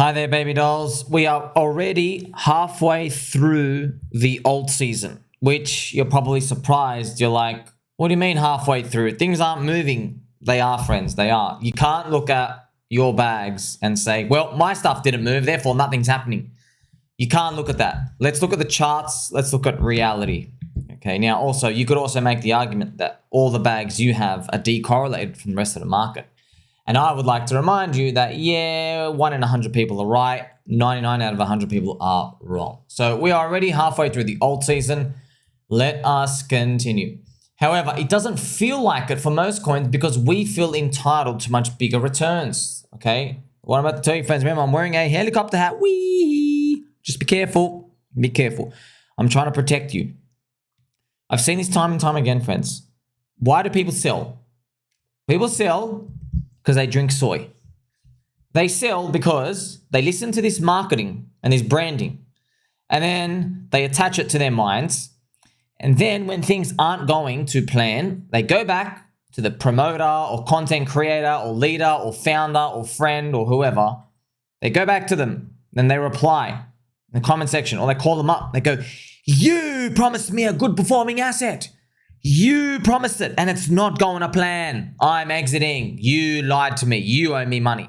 Hi there, baby dolls. We are already halfway through the alt season, which you're probably surprised. You're like, what do you mean halfway through? Things aren't moving. They are, friends. They are. You can't look at your bags and say, well, my stuff didn't move, therefore nothing's happening. You can't look at that. Let's look at the charts. Let's look at reality. Okay, now also, you could also make the argument that all the bags you have are decorrelated from the rest of the market. And I would like to remind you that, yeah, 1 in 100 people are right, 99 out of 100 people are wrong. So we are already halfway through the alt season. Let us continue. However, it doesn't feel like it for most coins because we feel entitled to much bigger returns, okay? What I'm about to tell you, friends, remember, I'm wearing a helicopter hat. Whee! Just be careful. Be careful. I'm trying to protect you. I've seen this time and time again, friends. Why do people sell? People sell because they drink soy. They sell because they listen to this marketing and this branding, and then they attach it to their minds. And then when things aren't going to plan, they go back to the promoter or content creator or leader or founder or friend or whoever. They go back to them, then they reply in the comment section, or they call them up. They go, you promised me a good performing asset. You promised it and it's not going to plan. I'm exiting. You lied to me. You owe me money.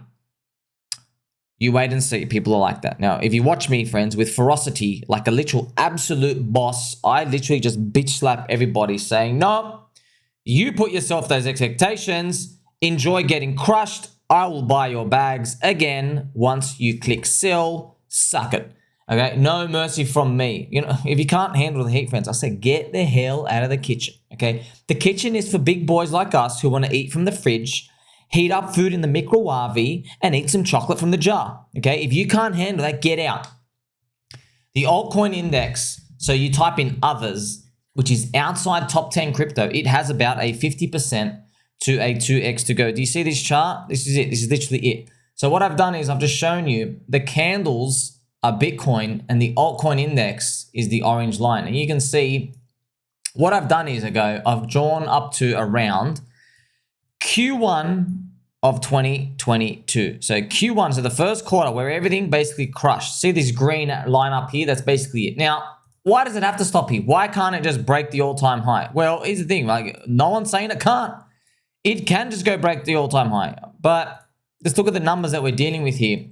You wait and see. People are like that. Now, if you watch me, friends, with ferocity, like a literal absolute boss, I literally just bitch slap everybody saying, no, you put yourself those expectations. Enjoy getting crushed. I will buy your bags again once you click sell. Suck it. Okay, no mercy from me. You know, if you can't handle the heat, friends, I say get the hell out of the kitchen. Okay, the kitchen is for big boys like us who want to eat from the fridge, heat up food in the microwave, and eat some chocolate from the jar. Okay, if you can't handle that, get out. The Altcoin Index, so you type in others, which is outside top 10 crypto, it has about a 50% to a 2x to go. Do you see this chart? This is it. This is literally it. So what I've done is I've just shown you the candles are Bitcoin and the Altcoin Index is the orange line. And you can see what I've done is I've drawn up to around Q1 of 2022. So Q1, so the first quarter where everything basically crushed. See this green line up here? That's basically it. Now, why does it have to stop here? Why can't it just break the all-time high? Well, here's the thing, like no one's saying it can't. It can just go break the all-time high. But let's look at the numbers that we're dealing with here.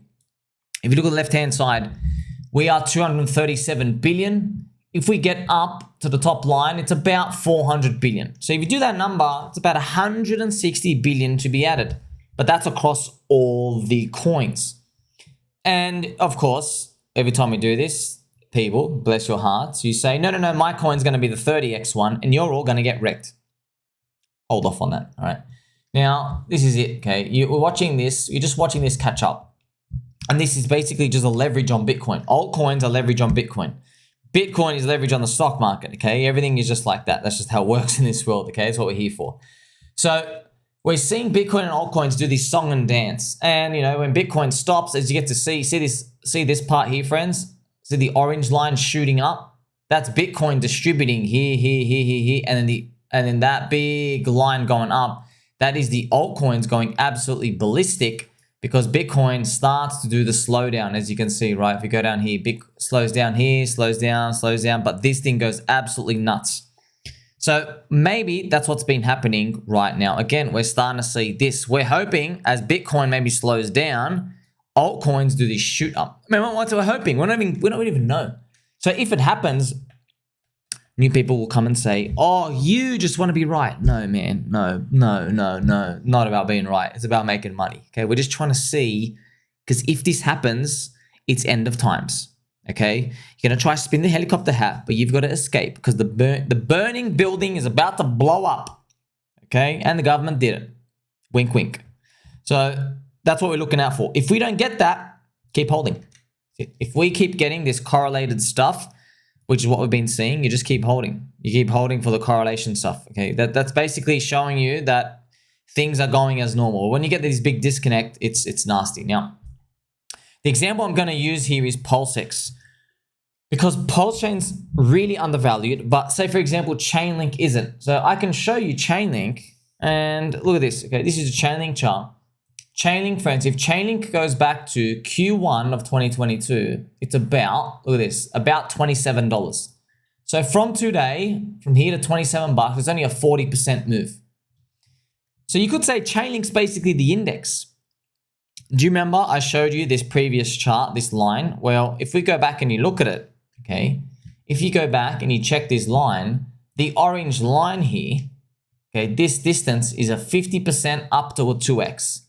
If you look at the left-hand side, we are 237 billion. If we get up to the top line, it's about 400 billion. So if you do that number, it's about 160 billion to be added. But that's across all the coins. And of course, every time we do this, people, bless your hearts, you say, no, my coin's going to be the 30x one, and you're all going to get wrecked. Hold off on that, all right? Now, this is it, okay? You're watching this, you're just watching this catch up. And this is basically just a leverage on Bitcoin. Altcoins are leverage on Bitcoin. Bitcoin is leverage on the stock market, okay? Everything is just like that. That's just how it works in this world, okay? That's what we're here for. So we're seeing Bitcoin and altcoins do this song and dance. And, you know, when Bitcoin stops, as you get to see this part here, friends? See the orange line shooting up? That's Bitcoin distributing here, and then that big line going up. That is the altcoins going absolutely ballistic, because Bitcoin starts to do the slowdown, as you can see, right? If you go down here, slows down here, slows down, but this thing goes absolutely nuts. So maybe that's what's been happening right now. Again, we're starting to see this. We're hoping as Bitcoin maybe slows down, altcoins do this shoot up. I mean, what we're hoping? We don't even know. So if it happens, new people will come and say, oh, you just want to be right. No, man. No. Not about being right. It's about making money. Okay. We're just trying to see, because if this happens, it's end of times. Okay. You're going to try to spin the helicopter hat, but you've got to escape because the burning building is about to blow up. Okay. And the government did it. Wink, wink. So that's what we're looking out for. If we don't get that, keep holding. If we keep getting this correlated stuff, which is what we've been seeing, you just keep holding. You keep holding for the correlation stuff, okay? That's basically showing you that things are going as normal. When you get this big disconnect, it's nasty. Now, the example I'm going to use here is PulseX, because PulseChain's really undervalued, but say, for example, ChainLink isn't. So I can show you ChainLink, and look at this, okay? This is a ChainLink chart. Chainlink, friends, if Chainlink goes back to Q1 of 2022, it's about, look at this, about $27. So from today, from here to 27 bucks, it's only a 40% move. So you could say Chainlink's basically the index. Do you remember I showed you this previous chart, this line? Well, if we go back and you look at it, okay, if you go back and you check this line, the orange line here, okay, this distance is a 50% up to a 2x.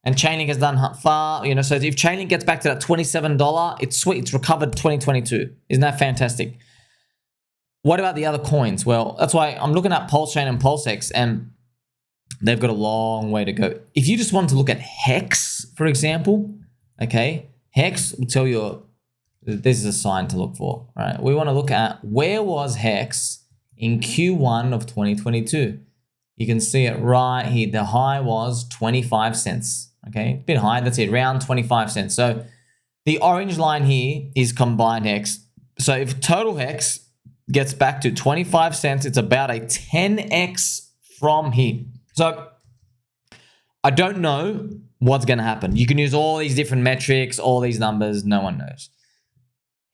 And Chainlink has done far, you know, so if Chainlink gets back to that $27, it's sweet, it's recovered 2022. Isn't that fantastic? What about the other coins? Well, that's why I'm looking at PulseChain and PulseX, and they've got a long way to go. If you just want to look at HEX, for example, okay, HEX will tell you this is a sign to look for, right? We want to look at where was HEX in Q1 of 2022. You can see it right here. The high was 25 cents. Okay, a bit high. That's it, around 25 cents. So the orange line here is combined HEX. So if total HEX gets back to 25 cents, it's about a 10x from here. So I don't know what's going to happen. You can use all these different metrics, all these numbers. No one knows.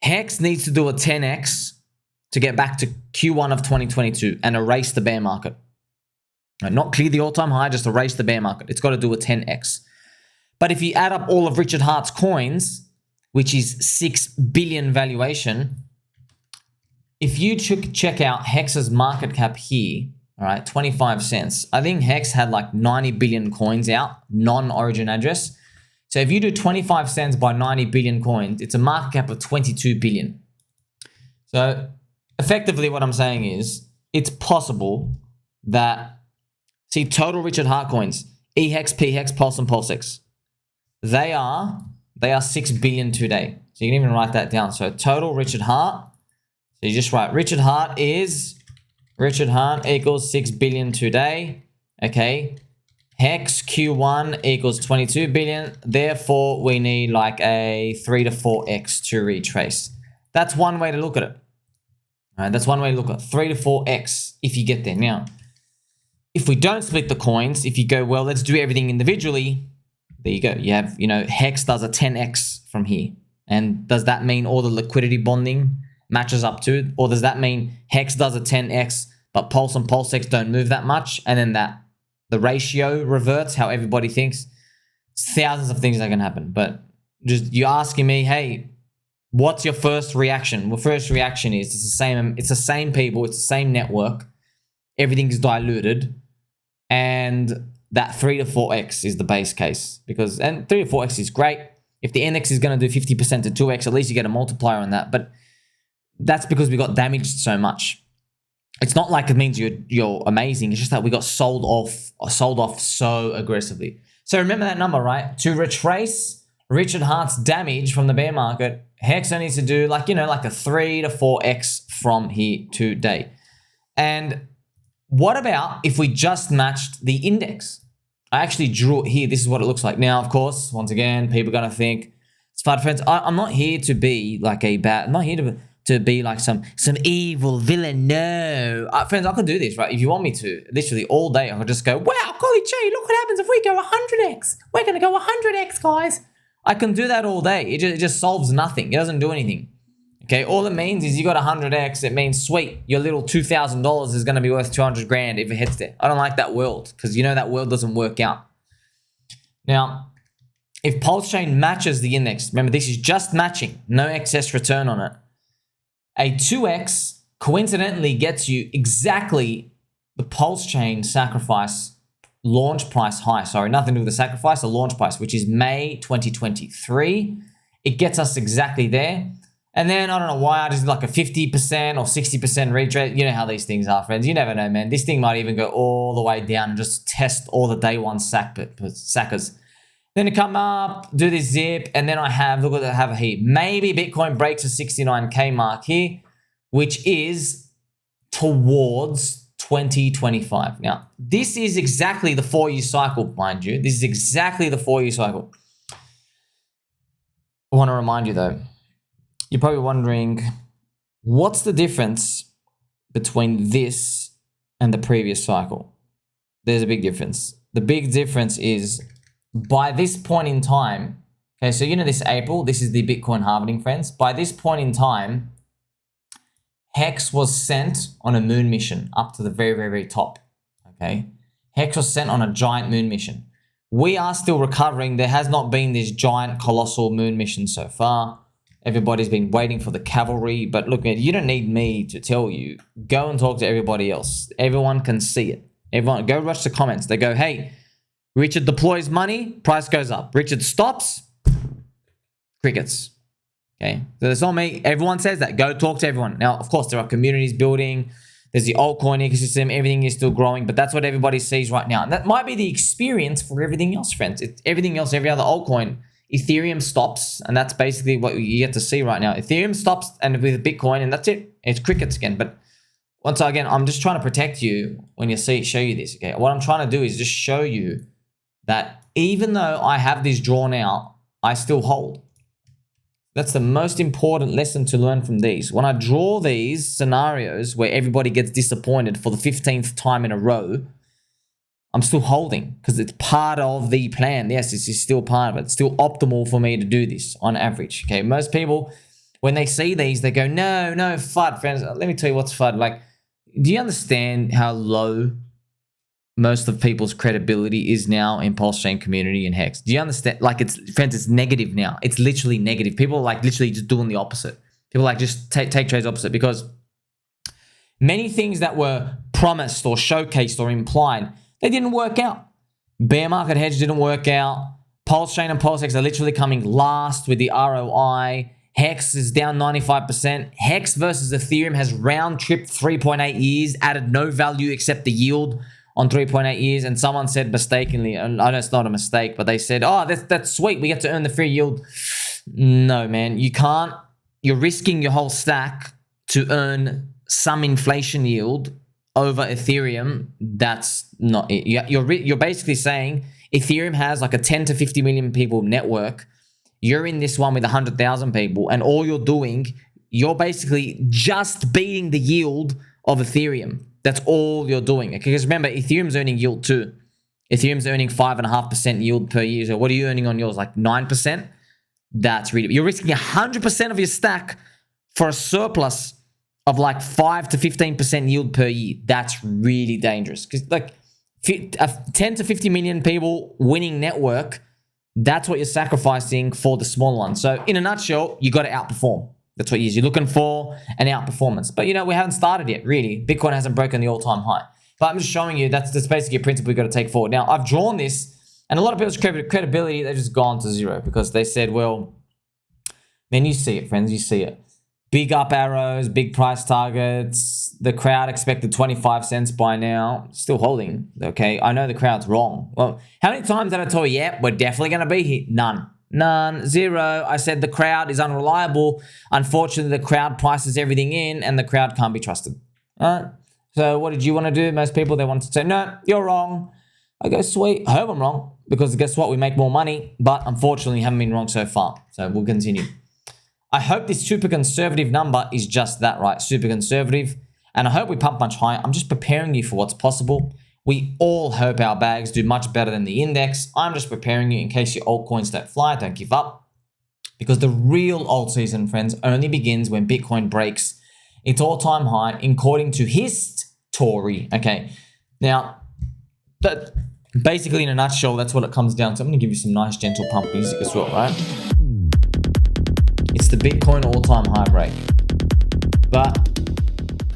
HEX needs to do a 10x to get back to Q1 of 2022 and erase the bear market. Not clear the all-time high, just erase the bear market. It's got to do a 10x. But if you add up all of Richard Hart's coins, which is 6 billion valuation, if you check out HEX's market cap here, all right, 25 cents. I think HEX had like 90 billion coins out, non-origin address. So if you do 25 cents by 90 billion coins, it's a market cap of 22 billion. So effectively what I'm saying is it's possible that, see, total Richard Hart coins, EHEX, PHEX, Pulse, and PulseX, they are 6 billion today. So you can even write that down. So total Richard Hart, so you just write Richard Hart equals 6 billion today. Okay. HEX Q1 equals 22 billion. Therefore, we need like a 3 to 4x to retrace. That's one way to look at it. All right, that's one way to look at it. 3 to 4x if you get there. Now, if we don't split the coins, if you go, well, let's do everything individually, there you go. You have, you know, HEX does a 10x from here. And does that mean all the liquidity bonding matches up to it? Or does that mean HEX does a 10x, but Pulse and PulseX don't move that much, and then the ratio reverts how everybody thinks? Thousands of things that can happen. But just you asking me, hey, what's your first reaction? Well, first reaction is it's the same people, it's the same network, everything's diluted, and that 3 to 4x is the base case. Because, and 3 to 4x is great. If the index is going to do 50% to 2x, at least you get a multiplier on that. But that's because we got damaged so much. It's not like it means you're amazing. It's just that we got sold off so aggressively. So remember that number, right? To retrace Richard Hart's damage from the bear market, HEX needs to do like, you know, like a 3 to 4x from here today. And what about if we just matched the index? I actually drew it here. This is what it looks like. Now, of course, once again, people are going to think, it's fine, friends. I'm not here to be like I'm not here to be like some evil villain. No. Friends, I could do this, right? If you want me to, literally all day, I could just go, wow, golly gee, look what happens if we go 100x. We're going to go 100x, guys. I can do that all day. It just solves nothing. It doesn't do anything. Okay, all it means is you got 100x. It means, sweet, your little $2,000 is going to be worth 200 grand if it hits there. I don't like that world because you know that world doesn't work out. Now, if PulseChain matches the index, remember this is just matching, no excess return on it. A 2x coincidentally gets you exactly the PulseChain sacrifice launch price high. Sorry, nothing to do with the sacrifice, the launch price, which is May 2023. It gets us exactly there. And then, I don't know why, I just did like a 50% or 60% retrade. You know how these things are, friends. You never know, man. This thing might even go all the way down and just test all the day one sackers. Then to come up, do this zip, and then I have, look at that, have a heat. Maybe Bitcoin breaks the 69K mark here, which is towards 2025. Now, this is exactly the 4-year cycle, mind you. This is exactly the 4-year cycle. I want to remind you, though, you're probably wondering, what's the difference between this and the previous cycle? There's a big difference. The big difference is by this point in time, okay, so you know this April, this is the Bitcoin halving, friends. By this point in time, HEX was sent on a moon mission up to the very, very, very top, okay? HEX was sent on a giant moon mission. We are still recovering. There has not been this giant, colossal moon mission so far. Everybody's been waiting for the cavalry. But look, man, you don't need me to tell you. Go and talk to everybody else. Everyone can see it. Everyone, go watch the comments. They go, hey, Richard deploys money, price goes up. Richard stops, crickets. Okay, so it's not me. Everyone says that. Go talk to everyone. Now, of course, there are communities building. There's the altcoin ecosystem. Everything is still growing, but that's what everybody sees right now. And that might be the experience for everything else, friends. It's everything else, every other altcoin. Ethereum stops, and that's basically what you get to see right now. Ethereum stops, and with Bitcoin, and that's it. It's crickets again. But once again, I'm just trying to protect you when you show you this. Okay, what I'm trying to do is just show you that even though I have this drawn out, I still hold. That's the most important lesson to learn from these. When I draw these scenarios where everybody gets disappointed for the 15th time in a row, I'm still holding because it's part of the plan. Yes, this is still part of it. It's still optimal for me to do this on average. Okay, most people, when they see these, they go, no, FUD, friends. Let me tell you what's FUD. Like, do you understand how low most of people's credibility is now in PulseChain community and HEX? Do you understand? Like, friends, it's negative now. It's literally negative. People are like literally just doing the opposite. People like just take trades opposite because many things that were promised or showcased or implied, they didn't work out. Bear market hedge didn't work out. PulseChain and PulseX are literally coming last with the ROI. HEX is down 95%. HEX versus Ethereum has round tripped 3.8 years, added no value except the yield on 3.8 years, and someone said mistakenly, and I know it's not a mistake, but they said, oh, that's sweet, we get to earn the free yield. No, man, you can't. You're risking your whole stack to earn some inflation yield over Ethereum. That's not it. You're basically saying Ethereum has like a 10 to 50 million people network. You're in this one with 100,000 people, and all you're doing, you're basically just beating the yield of Ethereum. That's all you're doing. Because remember, Ethereum's earning yield too. Ethereum's earning 5.5% yield per year. So what are you earning on yours? Like 9%? That's really... You're risking 100% of your stack for a surplus of like 5 to 15% yield per year. That's really dangerous. Because like 10 to 50 million people winning network, that's what you're sacrificing for the small one. So in a nutshell, you got to outperform. That's what it is. You're looking for an outperformance. But, you know, we haven't started yet, really. Bitcoin hasn't broken the all-time high. But I'm just showing you that's basically a principle you've got to take forward. Now, I've drawn this, and a lot of people's credibility, they've just gone to zero because they said, well, man, you see it, friends. You see it. Big up arrows, big price targets. The crowd expected 25 cents by now. Still holding, okay? I know the crowd's wrong. Well, how many times did I tell you, yeah, we're definitely going to be here? None, zero. I said the crowd is unreliable. Unfortunately, the crowd prices everything in and the crowd can't be trusted. All right. So what did you want to do? Most people, they want to say, no, you're wrong. I go, sweet. I hope I'm wrong because guess what? We make more money, but unfortunately haven't been wrong so far. So we'll continue. I hope this super conservative number is just that, right? Super conservative. And I hope we pump much higher. I'm just preparing you for what's possible. We all hope our bags do much better than the index. I'm just preparing you in case your altcoins don't fly. Don't give up. Because the real alt season, friends, only begins when Bitcoin breaks its all-time high according to history. Okay. Now, basically in a nutshell, that's what it comes down to. I'm going to give you some nice gentle pump music as well, right? It's the Bitcoin all-time high break. But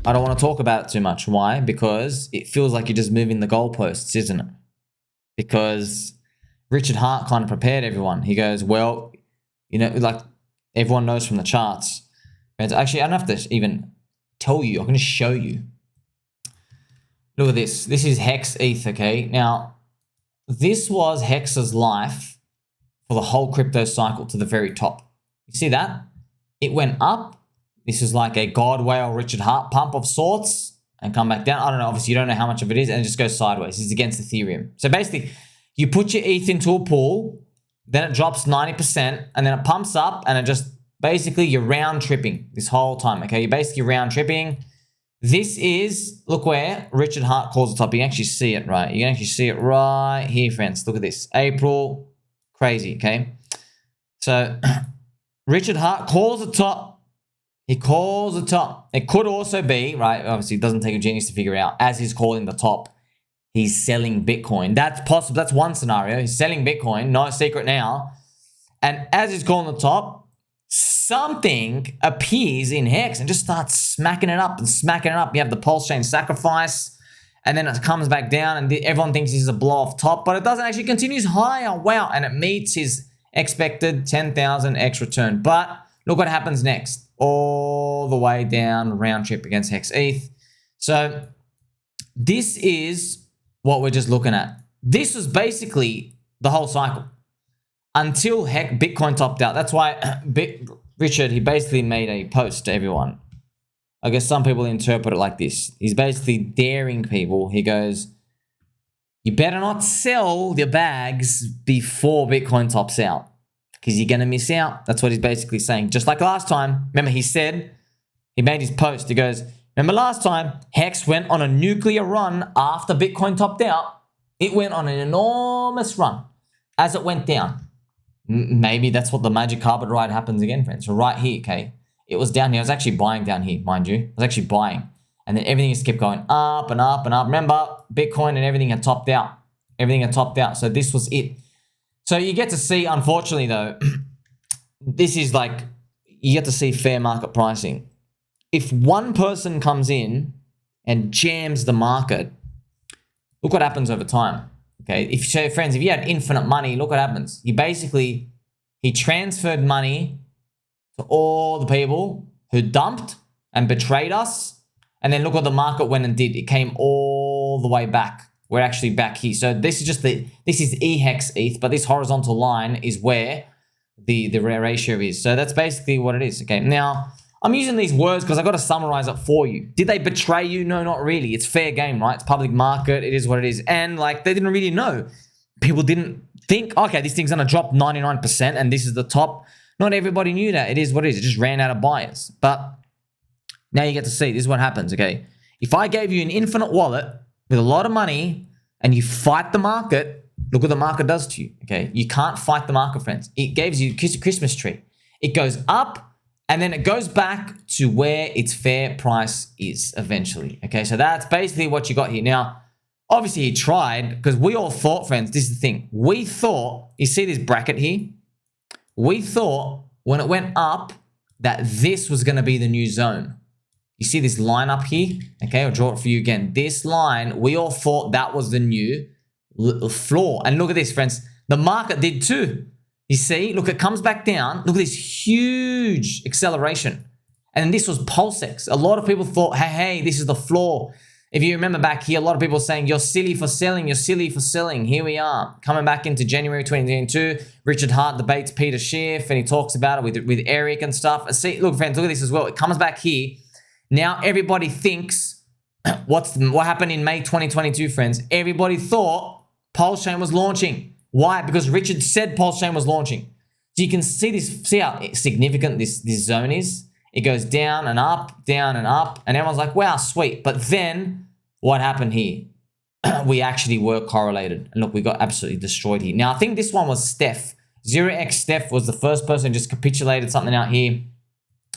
I don't want to talk about it too much. Why? Because it feels like you're just moving the goalposts, isn't it? Because Richard Hart kind of prepared everyone. He goes, well, you know, like everyone knows from the charts. And actually, I don't have to even tell you. I'm going to show you. Look at this. This is HEX ETH, okay? Now, this was HEX's life for the whole crypto cycle to the very top. You see that? It went up. This is like a God whale Richard Hart pump of sorts and come back down. I don't know. Obviously, you don't know how much of it is and it just goes sideways. It's against Ethereum. So basically, you put your ETH into a pool, then it drops 90% and then it pumps up and it just basically you're round tripping this whole time. Okay, you're basically round tripping. This is, look where Richard Hart calls the top. You can actually see it, right? You can actually see it right here, friends. Look at this. April, crazy, okay? So Richard Hart calls the top. He calls the top. It could also be, right? Obviously, it doesn't take a genius to figure out. As he's calling the top, he's selling Bitcoin. That's possible. That's one scenario. He's selling Bitcoin. No secret now. And as he's calling the top, something appears in HEX and just starts smacking it up and smacking it up. You have the PulseChain sacrifice, and then it comes back down, and everyone thinks this is a blow-off top, but it doesn't. Actually continues higher. Wow. And it meets his expected 10,000 X return. But look what happens next. All the way down, round trip against HEX ETH. So this is what we're just looking at. This was basically the whole cycle until Bitcoin topped out. That's why Richard, he basically made a post to everyone. I guess some people interpret it like this. He's basically daring people. He goes, you better not sell your bags before Bitcoin tops out, because you're going to miss out. That's what he's basically saying. Just like last time. Remember, he made his post. He goes, remember last time, HEX went on a nuclear run after Bitcoin topped out. It went on an enormous run as it went down. Maybe that's what the magic carpet ride happens again, friends. So right here, okay, it was down here. I was actually buying down here, mind you. I was actually buying. And then everything just kept going up and up and up. Remember, Bitcoin and everything had topped out. Everything had topped out. So this was it. So you get to see, unfortunately though, this is like, you get to see fair market pricing. If one person comes in and jams the market, look what happens over time. Okay, friends, if you had infinite money, look what happens. He transferred money to all the people who dumped and betrayed us. And then look what the market went and did. It came all the way back. We're actually back here. So this is just this is EHEX ETH, but this horizontal line is where the ratio is. So that's basically what it is. Okay, now I'm using these words because I got to summarize it for you. Did they betray you? No, not really. It's fair game, right? It's public market. It is what it is. And like, they didn't really know. People didn't think, okay, this thing's going to drop 99% and this is the top. Not everybody knew that. It is what it is. It just ran out of buyers. But now you get to see, this is what happens, okay? If I gave you an infinite wallet with a lot of money and you fight the market, look what the market does to you, okay? You can't fight the market, friends. It gives you a Christmas tree. It goes up, and then it goes back to where its fair price is eventually. Okay, so that's basically what you got here. Now, obviously he tried, because we all thought, friends, this is the thing. We thought, you see this bracket here? We thought when it went up that this was going to be the new zone. You see this line up here? Okay, I'll draw it for you again. This line, we all thought that was the new floor. And look at this, friends. The market did too. You see, look, it comes back down. Look at this huge acceleration. And this was PulseX. A lot of people thought, hey, this is the floor. If you remember back here, a lot of people saying, you're silly for selling, you're silly for selling. Here we are, coming back into January 2022. Richard Hart debates Peter Schiff, and he talks about it with Eric and stuff. See, look, friends, look at this as well. It comes back here. Now everybody thinks, what happened in May 2022, friends? Everybody thought PulseChain was launching. Why? Because Richard said PulseChain was launching. So you can see this, see how significant this zone is? It goes down and up, and everyone's like, wow, sweet. But then what happened here? We actually were correlated. And look, we got absolutely destroyed here. Now, I think this one was Steph. 0x Steph was the first person who just capitulated something out here.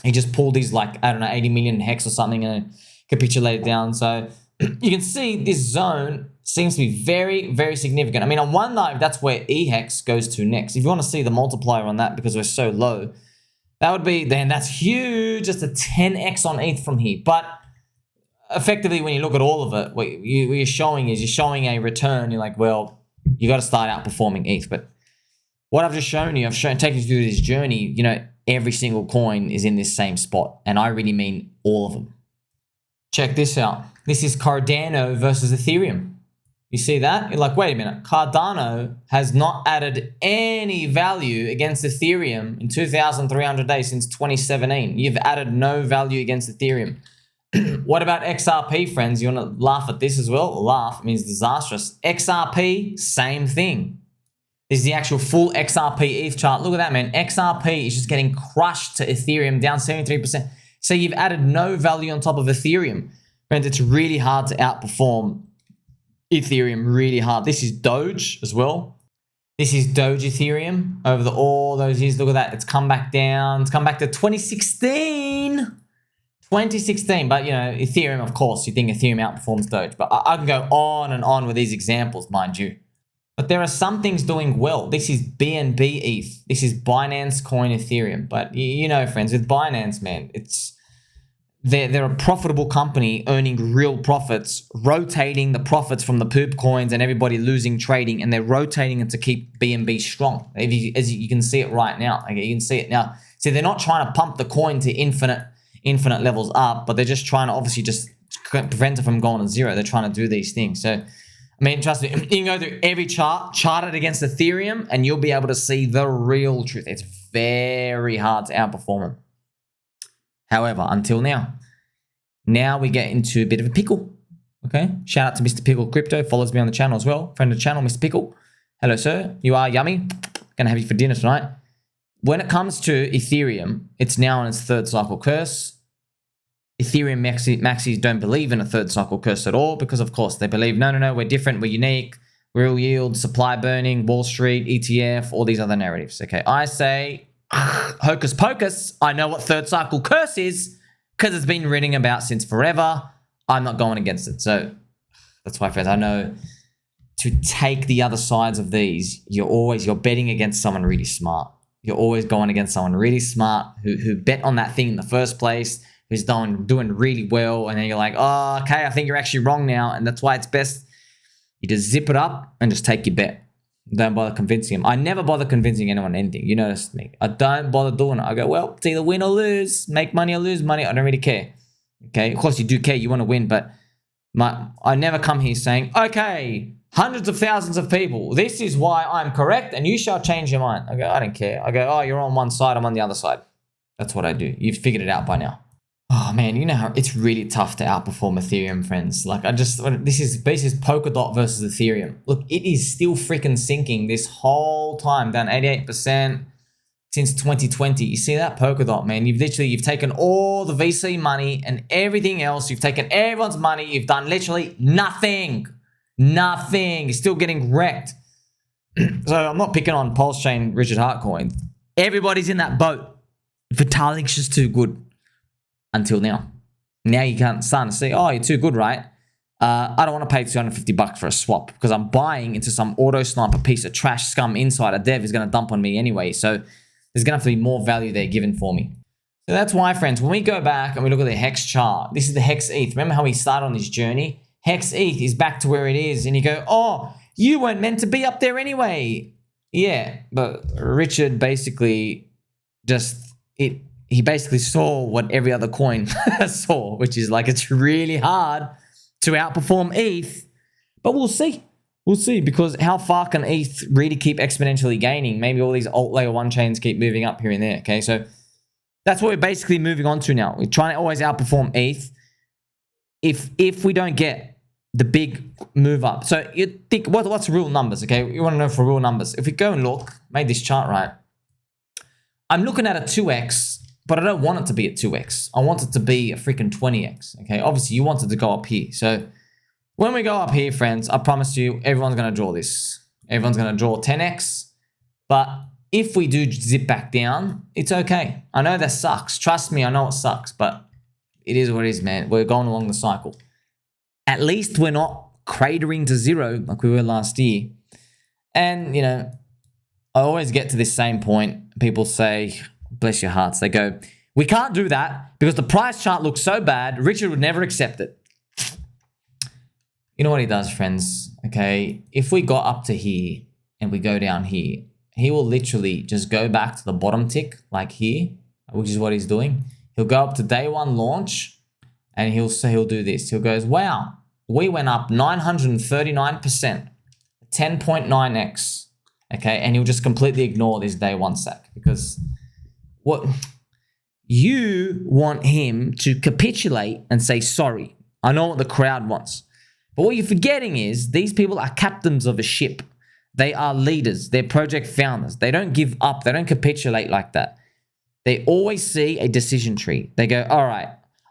He just pulled these, like, I don't know, 80 million HEX or something and capitulated down. So you can see this zone seems to be very, very significant. I mean, I wonder if that's where EHEX goes to next. If you want to see the multiplier on that because we're so low, that would be, then that's huge. Just a 10x on ETH from here. But effectively, when you look at all of it, what you're showing is you're showing a return. You're like, well, you got to start outperforming ETH. But what I've just shown you, taken you through this journey, you know, every single coin is in this same spot. And I really mean all of them. Check this out. This is Cardano versus Ethereum. You see that? You're like, wait a minute. Cardano has not added any value against Ethereum in 2,300 days since 2017. You've added no value against Ethereum. What about XRP, friends? You want to laugh at this as well? Laugh means disastrous. XRP, same thing. This is the actual full XRP ETH chart. Look at that, man. XRP is just getting crushed to Ethereum, down 73%. So you've added no value on top of Ethereum. Friends, it's really hard to outperform Ethereum, really hard. This is Doge as well. This is Doge Ethereum over all those years. Look at that. It's come back down. It's come back to 2016. 2016. But, you know, Ethereum, of course, you think Ethereum outperforms Doge. But I can go on and on with these examples, mind you. But there are some things doing well. This is BNB ETH. This is Binance Coin Ethereum. But, you know, friends, with Binance, man, they're a profitable company earning real profits, rotating the profits from the poop coins and everybody losing trading, and they're rotating it to keep BNB strong. As you can see it right now. Okay, you can see it now. See, they're not trying to pump the coin to infinite levels up, but they're just trying to obviously just prevent it from going to zero. They're trying to do these things. So, I mean, trust me, you can go through every chart it against Ethereum, and you'll be able to see the real truth. It's very hard to outperform them. However, until now we get into a bit of a pickle. Okay, shout out to Mr. Pickle Crypto, follows me on the channel as well. Friend of the channel, Mr. Pickle. Hello, sir. You are yummy. Gonna have you for dinner tonight. When it comes to Ethereum, it's now on its third cycle curse. Ethereum maxis don't believe in a third cycle curse at all because, of course, they believe, no, we're different, we're unique, real yield, supply burning, Wall Street, ETF, all these other narratives. Okay, I say, hocus pocus, I know what third cycle curse is because it's been written about since forever. I'm not going against it. So that's why, friends, I know to take the other sides of these, you're betting against someone really smart. You're always going against someone really smart who bet on that thing in the first place, who's doing really well, and then you're like, oh, okay, I think you're actually wrong now, and that's why it's best you just zip it up and just take your bet. Don't bother convincing them. I never bother convincing anyone anything. You notice me. I don't bother doing it. I go, well, it's either win or lose. Make money or lose money. I don't really care. Okay, of course you do care. You want to win, but I never come here saying, okay, hundreds of thousands of people, this is why I'm correct, and you shall change your mind. I go, I don't care. I go, oh, you're on one side, I'm on the other side. That's what I do. You've figured it out by now. Oh man, you know how it's really tough to outperform Ethereum, friends. Like this is Polkadot versus Ethereum. Look, it is still freaking sinking this whole time, down 88% since 2020. You see that Polkadot, man? You've taken all the VC money and everything else. You've taken everyone's money. You've done literally nothing. Nothing. You're still getting wrecked. So I'm not picking on PulseChain, Richard Hartcoin. Everybody's in that boat. Vitalik's just too good. Until now. Now you can't start to see, oh, you're too good, right? I don't want to pay $250 for a swap because I'm buying into some auto sniper piece of trash scum insider dev is going to dump on me anyway. So there's going to have to be more value there given for me. So that's why, friends, when we go back and we look at the HEX chart, this is the HEX ETH. Remember how we started on this journey? HEX ETH is back to where it is. And you go, oh, you weren't meant to be up there anyway. Yeah, but Richard basically he basically saw what every other coin saw, which is like it's really hard to outperform ETH. But we'll see. We'll see, because how far can ETH really keep exponentially gaining? Maybe all these alt layer 1 chains keep moving up here and there. Okay, so that's what we're basically moving on to now. We're trying to always outperform ETH. If we don't get the big move up. So you think, what's real numbers? Okay, you want to know for real numbers. If we go and look, made this chart right. I'm looking at a 2x. But I don't want it to be at 2x. I want it to be a freaking 20x. Okay, obviously you want it to go up here. So when we go up here, friends, I promise you, everyone's going to draw this. Everyone's going to draw 10x. But if we do zip back down, it's okay. I know that sucks. Trust me, I know it sucks. But it is what it is, man. We're going along the cycle. At least we're not cratering to zero like we were last year. And, you know, I always get to this same point. People say, bless your hearts, they go, we can't do that because the price chart looks so bad, Richard would never accept it. You know what he does, friends? Okay, if we got up to here and we go down here, he will literally just go back to the bottom tick, like here, which is what he's doing. He'll go up to day one launch and he'll do this. He'll go, wow, we went up 939%, 10.9x. Okay, and he'll just completely ignore this day one sack because what you want him to capitulate and say, sorry, I know what the crowd wants. But what you're forgetting is these people are captains of a ship. They are leaders. They're project founders. They don't give up. They don't capitulate like that. They always see a decision tree. They go, all right,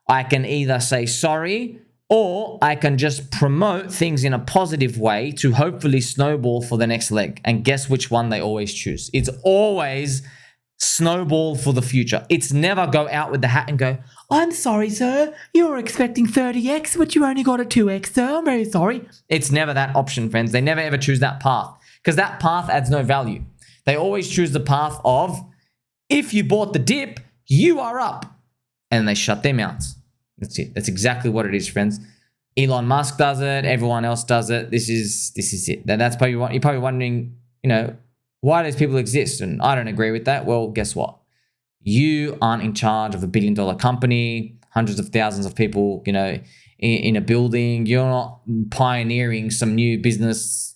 I can either say sorry or I can just promote things in a positive way to hopefully snowball for the next leg. And guess which one they always choose? It's always snowball for the future. It's never go out with the hat and go, I'm sorry, sir. You were expecting 30x, but you only got a 2x, sir. I'm very sorry. It's never that option, friends. They never ever choose that path because that path adds no value. They always choose the path of, if you bought the dip, you are up. And they shut their mouths. That's it. That's exactly what it is, friends. Elon Musk does it. Everyone else does it. This is it. That's probably what you're probably wondering, why do those people exist? And I don't agree with that. Well, guess what? You aren't in charge of a billion-dollar company, hundreds of thousands of people, in a building. You're not pioneering some new business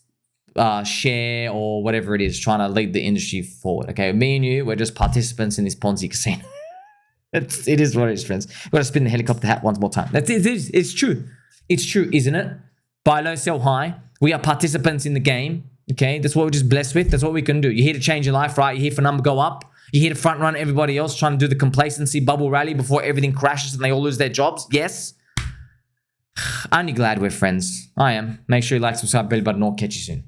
share or whatever it is, trying to lead the industry forward. Okay, me and you, we're just participants in this Ponzi casino. It is what it is, friends. We've got to spin the helicopter hat once more time. It's true. It's true, isn't it? Buy low, sell high. We are participants in the game. Okay, that's what we're just blessed with. That's what we can do. You're here to change your life, right? You're here for number go up. You're here to front run everybody else, trying to do the complacency bubble rally before everything crashes and they all lose their jobs. Yes. Aren't you glad we're friends? I am. Make sure you like, subscribe, bell button, or catch you soon.